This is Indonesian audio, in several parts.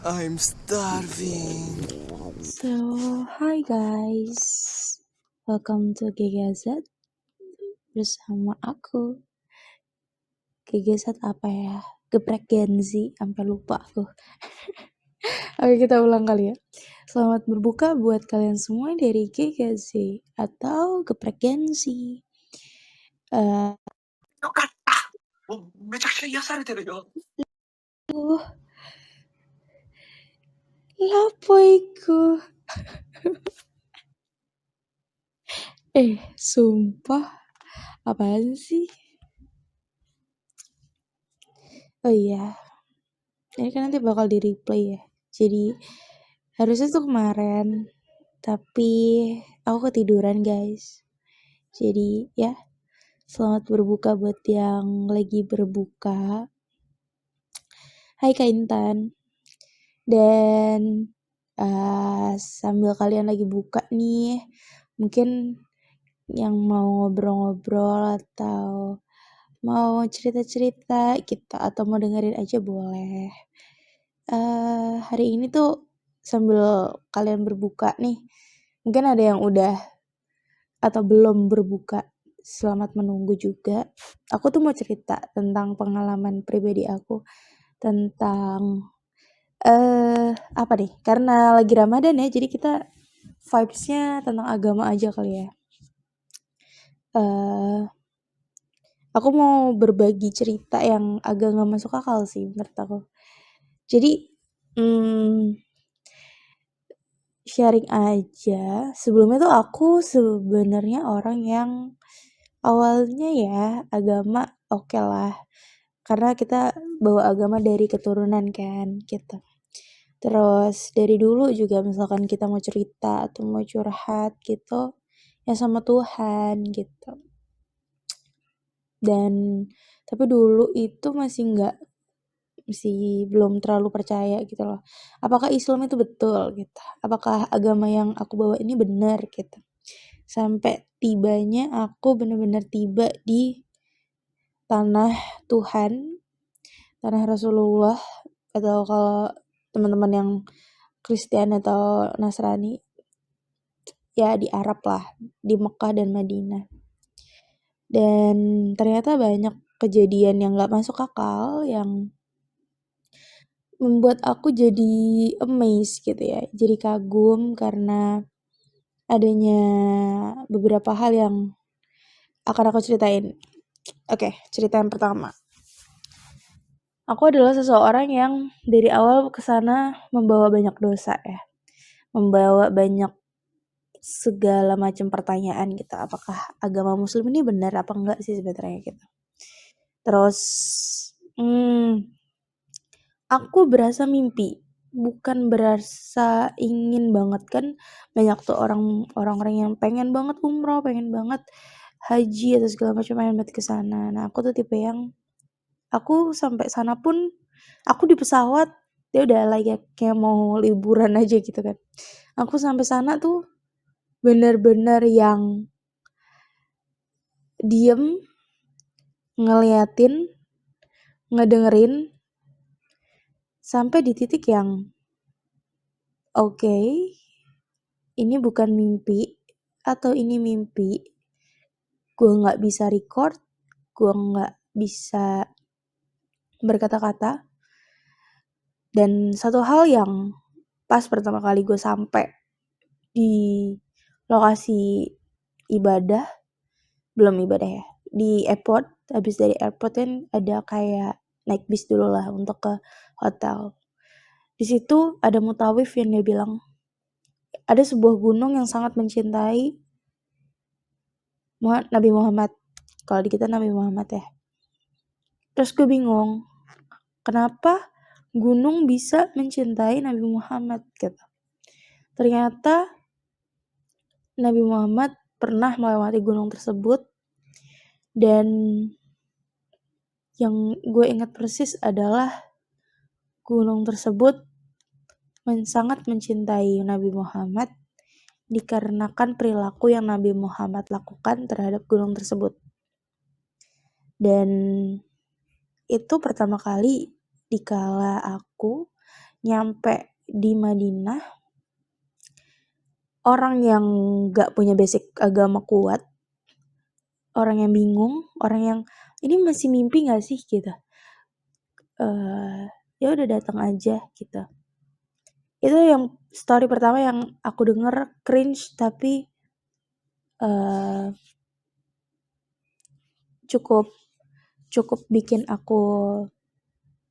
I'm starving. So, hi guys, welcome to GGZ bersama aku. GGZ apa ya? Geprek Gen Z, sampai lupa aku. Oke, kita ulang kali ya. Selamat berbuka buat kalian semua dari GGZ atau Geprek Gen Z. よかった。もうめちゃくちゃ癒されてるよ。Lapoiku. Sumpah, apaan sih? Oh iya, ini kan nanti bakal di replay ya. Jadi harusnya tuh kemarin, tapi aku ketiduran guys. Jadi ya, selamat berbuka buat yang lagi berbuka. Hai Kak Intan. Dan sambil kalian lagi buka nih, mungkin yang mau ngobrol-ngobrol atau mau cerita-cerita gitu atau mau dengerin aja boleh. Hari ini tuh sambil kalian berbuka nih, mungkin ada yang udah atau belum berbuka, selamat menunggu juga. Aku tuh mau cerita tentang pengalaman pribadi aku tentang apa nih? Karena lagi Ramadan ya, jadi kita vibes-nya tentang agama aja kali ya. Aku mau berbagi cerita yang agak nggak masuk akal sih menurut aku. Jadi sharing aja. Sebelumnya tuh aku sebenarnya orang yang awalnya ya agama oke lah. Karena kita bawa agama dari keturunan kan gitu. Terus dari dulu juga misalkan kita mau cerita atau mau curhat gitu, ya sama Tuhan gitu. Dan tapi dulu itu masih belum terlalu percaya gitu loh. Apakah Islam itu betul gitu? Apakah agama yang aku bawa ini benar gitu? Sampai tibanya aku benar-benar tiba di tanah Tuhan, tanah Rasulullah, atau kalau teman-teman yang Kristen atau Nasrani ya di Arab lah, di Mekah dan Madinah. Dan ternyata banyak kejadian yang gak masuk akal yang membuat aku jadi amazed gitu ya, jadi kagum karena adanya beberapa hal yang akan aku ceritain. Oke, cerita yang pertama. Aku adalah seseorang yang dari awal kesana membawa banyak dosa ya, membawa banyak segala macam pertanyaan gitu. Apakah agama Muslim ini benar apa enggak sih sebenarnya gitu. Terus, aku berasa mimpi, bukan berasa ingin banget. Kan banyak tuh orang-orang yang pengen banget umroh, pengen banget haji atau segala macam, pengen banget ke sana. Nah, aku tuh tipe yang aku sampai sana pun aku di pesawat ya udah kayak mau liburan aja gitu kan. Aku sampai sana tuh bener-bener yang diem, ngeliatin, ngedengerin, sampai di titik yang oke, ini bukan mimpi atau ini mimpi. Gue gak bisa record, gue gak bisa berkata-kata. Dan satu hal yang pas pertama kali gue sampai di lokasi ibadah, belum ibadah ya, di airport, habis dari airport kan ada kayak naik bis dulu lah untuk ke hotel. Di situ ada mutawif yang dia bilang, ada sebuah gunung yang sangat mencintai Nabi Muhammad. Kalau di kita Nabi Muhammad ya. Terus gue bingung, kenapa gunung bisa mencintai Nabi Muhammad gitu. Ternyata Nabi Muhammad pernah melewati gunung tersebut, dan yang gue ingat persis adalah gunung tersebut sangat mencintai Nabi Muhammad dikarenakan perilaku yang Nabi Muhammad lakukan terhadap gunung tersebut. Dan itu pertama kali dikala aku nyampe di Madinah, orang yang gak punya basic agama kuat, orang yang bingung, orang yang ini masih mimpi gak sih gitu. Ya udah datang aja gitu. Itu yang story pertama yang aku denger cringe tapi cukup bikin aku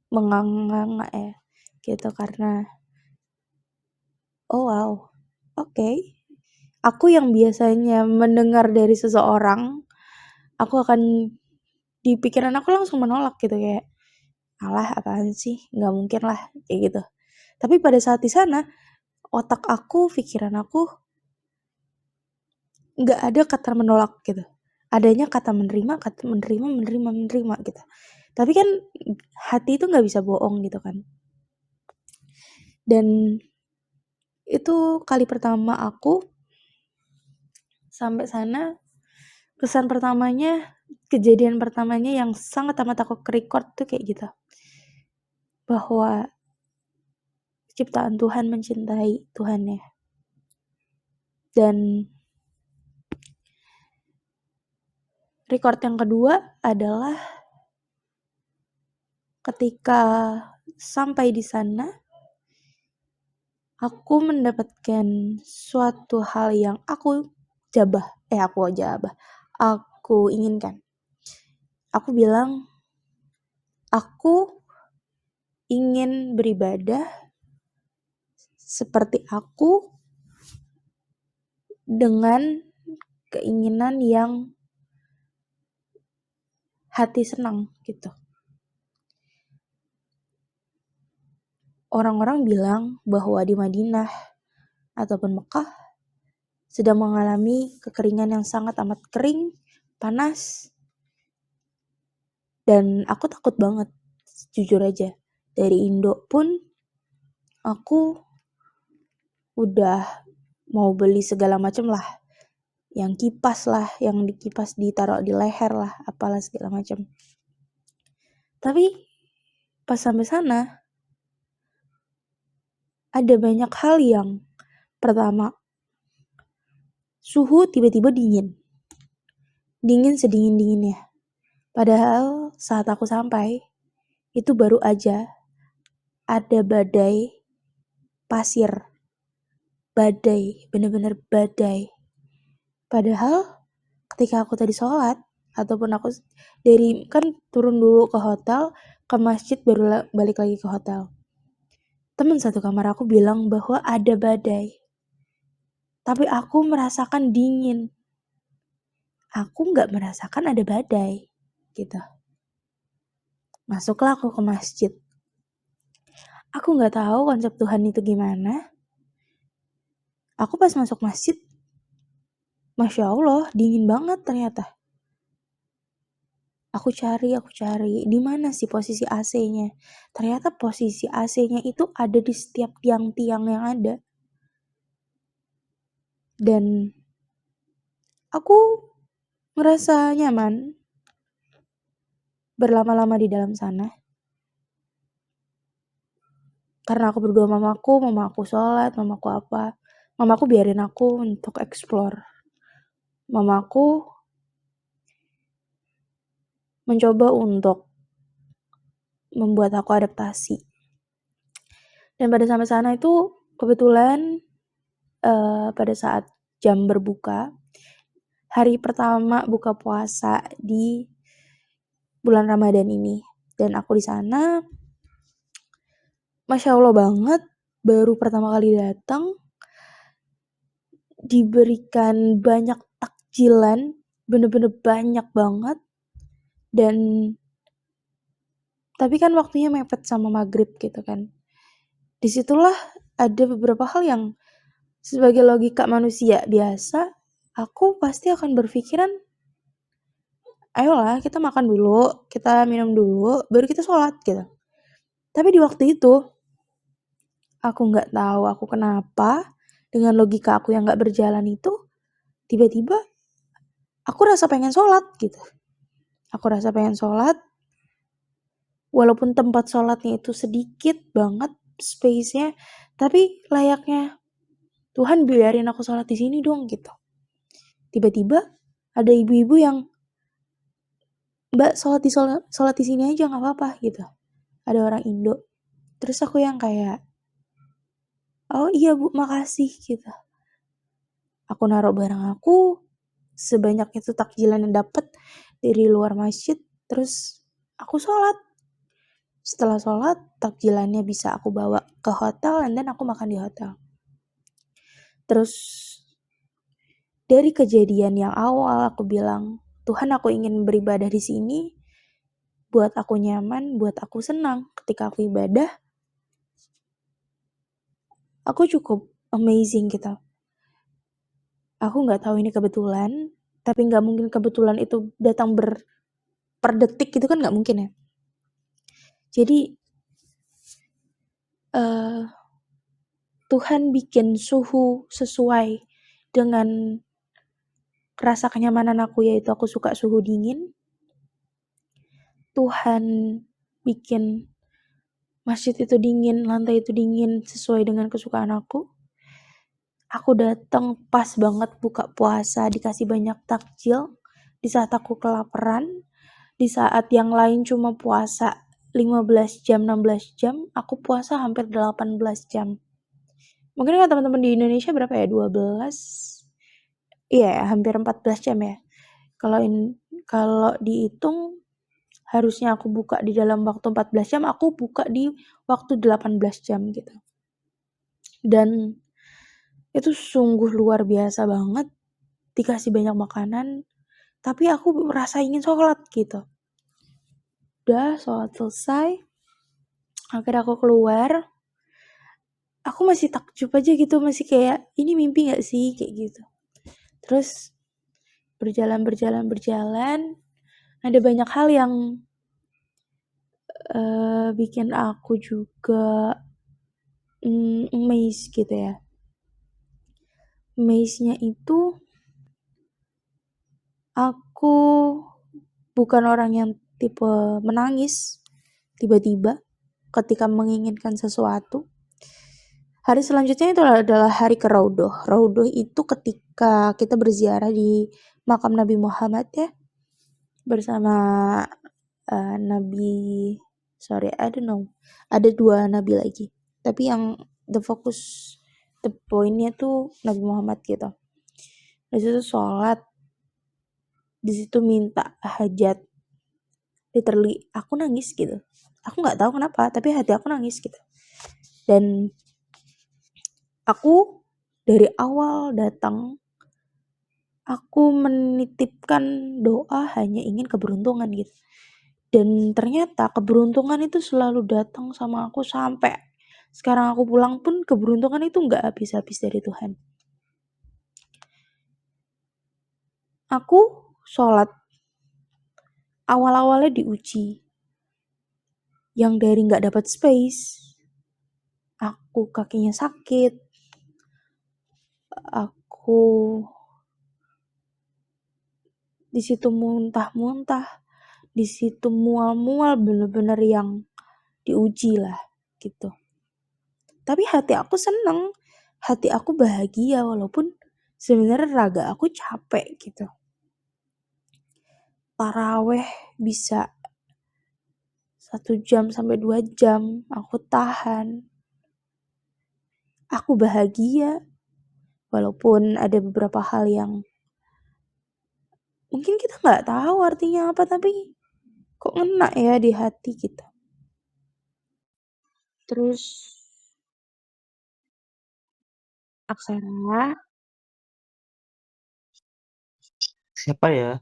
menganga ya gitu, karena oh wow, oke. Aku yang biasanya mendengar dari seseorang, aku akan di pikiran aku langsung menolak gitu, kayak alah apaan sih, nggak mungkin lah kayak gitu. Tapi pada saat di sana otak aku, pikiran aku nggak ada kata menolak gitu. Adanya kata menerima gitu. Tapi kan hati itu nggak bisa bohong gitu kan. Dan itu kali pertama aku sampai sana, kesan pertamanya, kejadian pertamanya yang sangat amat aku record tuh kayak gitu. Bahwa ciptaan Tuhan mencintai Tuhannya. Dan record yang kedua adalah ketika sampai di sana, aku mendapatkan suatu hal yang aku inginkan. Aku bilang, aku ingin beribadah seperti aku dengan keinginan yang hati senang gitu. Orang-orang bilang bahwa di Madinah ataupun Mekah sedang mengalami kekeringan yang sangat amat kering, panas, dan aku takut banget, jujur aja. Dari Indo pun aku udah mau beli segala macam lah, yang kipas lah, yang dikipas ditaruh di leher lah, apalah segala macam. Tapi pas sampai sana ada banyak hal yang pertama, suhu tiba-tiba dingin sedingin-dinginnya. Padahal saat aku sampai itu baru aja ada badai pasir, bener-bener badai. Padahal ketika aku tadi sholat ataupun aku turun dulu ke hotel, ke masjid, baru balik lagi ke hotel. Teman satu kamar aku bilang bahwa ada badai, tapi aku merasakan dingin. Aku nggak merasakan ada badai, gitu. Masuklah aku ke masjid. Aku nggak tahu konsep Tuhan itu gimana. Aku pas masuk masjid, Masya Allah, dingin banget ternyata. Aku cari, di mana sih posisi AC-nya? Ternyata posisi AC-nya itu ada di setiap tiang-tiang yang ada. Dan aku merasa nyaman berlama-lama di dalam sana. Karena aku berdua mamaku sholat, mamaku biarin aku untuk explore. Mamaku mencoba untuk membuat aku adaptasi. Dan pada sampai sana itu kebetulan pada saat jam berbuka, hari pertama buka puasa di bulan Ramadan ini. Dan aku di sana, Masya Allah banget, baru pertama kali datang, diberikan banyak takjilan, bener-bener banyak banget. Dan tapi kan waktunya mepet sama maghrib gitu kan. Disitulah ada beberapa hal yang sebagai logika manusia biasa, aku pasti akan berpikiran, ayolah kita makan dulu, kita minum dulu, baru kita sholat gitu. Tapi di waktu itu, aku gak tahu aku kenapa, dengan logika aku yang gak berjalan itu, tiba-tiba aku rasa pengen sholat gitu. Aku rasa pengen sholat, Walaupun tempat sholatnya itu sedikit banget space-nya, tapi layaknya, "Tuhan biarin aku sholat di sini dong," gitu. Tiba-tiba ada ibu-ibu yang, "Mbak sholat di sini aja nggak apa-apa," gitu. Ada orang Indo. Terus aku yang kayak, "Oh iya Bu, makasih," gitu. Aku naruh barang aku, sebanyak itu takjilan yang dapet dari luar masjid, terus aku sholat. Setelah sholat, takjilannya bisa aku bawa ke hotel, dan aku makan di hotel. Terus dari kejadian yang awal aku bilang, Tuhan aku ingin beribadah di sini, buat aku nyaman, buat aku senang. Ketika aku ibadah, aku cukup amazing gitu. Aku nggak tahu ini kebetulan, tapi nggak mungkin kebetulan itu datang per detik gitu kan nggak mungkin ya. Jadi Tuhan bikin suhu sesuai dengan rasa kenyamanan aku, yaitu aku suka suhu dingin. Tuhan bikin masjid itu dingin, lantai itu dingin sesuai dengan kesukaan aku. Aku datang pas banget buka puasa, dikasih banyak takjil. Di saat aku kelaparan, di saat yang lain cuma puasa 15 jam, 16 jam, aku puasa hampir 18 jam. Mungkin kan teman-teman di Indonesia berapa ya? 12? Iya, hampir 14 jam ya. Kalau dihitung harusnya aku buka di dalam waktu 14 jam, aku buka di waktu 18 jam gitu. Dan itu sungguh luar biasa banget, dikasih banyak makanan, tapi aku merasa ingin sholat gitu. Udah sholat selesai, akhirnya aku keluar, aku masih takjub aja gitu, masih kayak, ini mimpi gak sih? Kayak gitu. Terus berjalan, ada banyak hal yang bikin aku juga amazed gitu ya. Amaze-nya itu, aku bukan orang yang tipe menangis tiba-tiba ketika menginginkan sesuatu. Hari selanjutnya itu adalah hari ke Raudhoh. Raudhoh itu ketika kita berziarah di makam Nabi Muhammad ya, bersama I don't know, ada 2 nabi lagi. Tapi yang the pointnya tuh Nabi Muhammad gitu. Di situ sholat, di situ minta hajat. Literally aku nangis gitu. Aku nggak tahu kenapa, tapi hati aku nangis gitu. Dan aku dari awal datang, aku menitipkan doa hanya ingin keberuntungan gitu. Dan ternyata keberuntungan itu selalu datang sama aku sampai sekarang aku pulang pun keberuntungan itu nggak habis-habis dari Tuhan. Aku sholat awal-awalnya diuji. Yang dari nggak dapat space, aku kakinya sakit, aku di situ muntah-muntah, di situ mual-mual, bener-bener yang diuji lah gitu. Tapi hati aku seneng, hati aku bahagia walaupun sebenarnya raga aku capek gitu. Taraweh bisa 1 jam sampai 2 jam aku tahan. Aku bahagia walaupun ada beberapa hal yang mungkin kita nggak tahu artinya apa, tapi kok ngena ya di hati gitu. Terus Aksara, Siapa ya?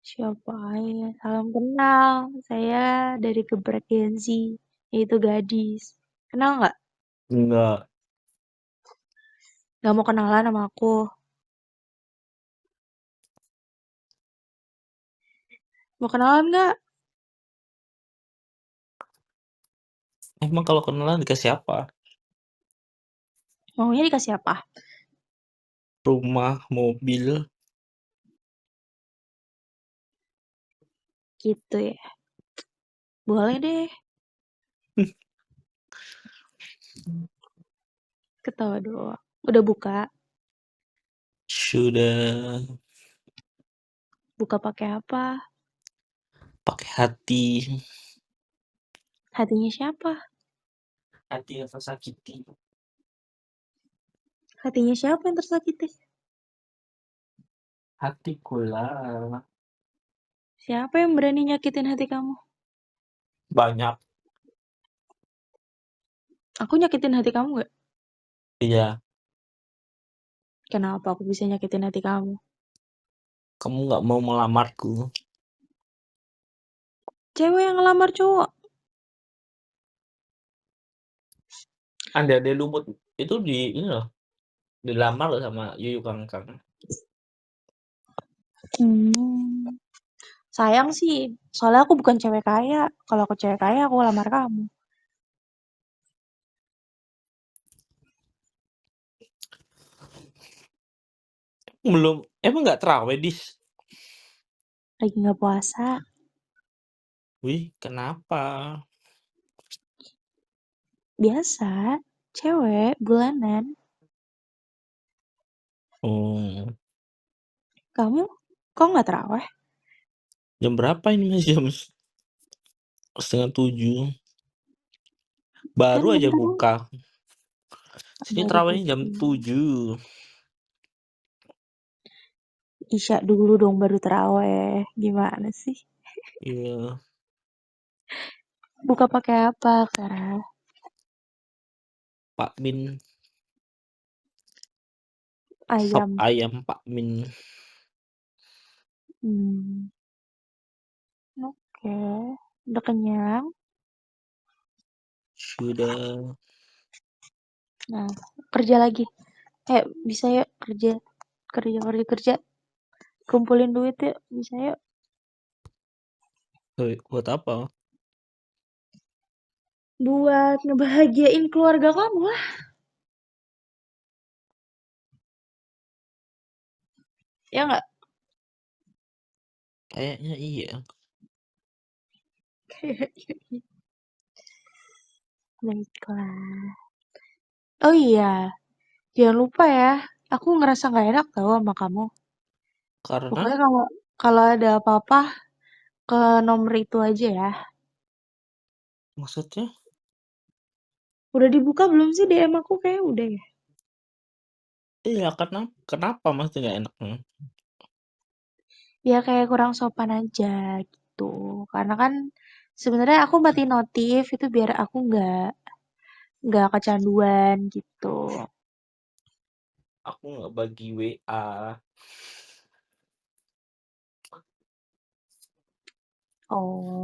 siapa ya? Salam kenal, saya dari Gebrek Gen Z, yaitu gadis. Kenal nggak? Enggak. Nggak mau kenalan sama aku? Mau kenalan nggak? Emang kalau kenalan dikasih apa? Maunya dikasih apa? Rumah, mobil. Gitu ya. Boleh deh, ketawa doang. Udah buka? Sudah Buka pakai apa? pakai hati. Hatinya siapa? Hati yang tersakiti. Hatinya siapa yang tersakiti? Hatiku lah. Siapa yang berani nyakitin hati kamu? Banyak. Aku nyakitin hati kamu gak? Iya, Kenapa aku bisa nyakitin hati kamu? kamu nggak mau melamarku. Cewek yang ngelamar cowok. Ande-ande lumut itu ini loh, dilamar loh sama Yuyu Kangkang. Sayang sih, soalnya aku bukan cewek kaya. Kalau aku cewek kaya, aku lamar kamu. Belum, emang nggak terawih, Dis? Lagi nggak puasa. Wih, kenapa? Biasa, cewek, bulanan. Oh, Kamu, kok nggak terawih? jam berapa ini, Mas? Jam 6:30. Kan Baru aja bentar buka. Sini baru terawihnya jam pukul. 7. Isya dulu dong baru terawih. Gimana sih? Iya, Buka pakai apa, Kara? Pak Min. Sop Ayam. ayam Pak Min. Hmm, oke. Udah kenyang. Sudah. Nah, kerja lagi. Bisa yuk kerja. Kerja. Kumpulin duit yuk. Bisa yuk. Buat apa? Buat ngebahagiain keluarga kamu lah. Ya nggak? Kayaknya iya. Baiklah. Oh iya, jangan lupa ya. Aku ngerasa nggak enak tau sama kamu. Karena Pokoknya kalau kalau ada apa-apa ke nomor itu aja ya. maksudnya Udah dibuka belum sih DM aku? Kayak udah ya. iya, kenapa Mas nggak enak? Ya kayak kurang sopan aja gitu. Karena kan sebenarnya aku matiin notif itu biar aku nggak kecanduan gitu. Aku nggak bagi WA.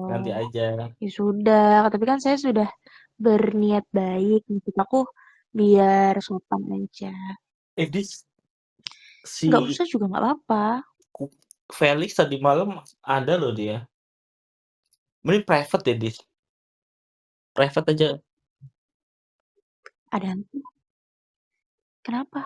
Nanti Oh, aja. ya sudah. Tapi kan saya sudah berniat baik. Maksud aku biar sopan aja. Dis, Nggak si usah juga nggak apa-apa. Felix tadi malam ada loh dia. Mending private deh, Dis. Private aja. Ada kenapa?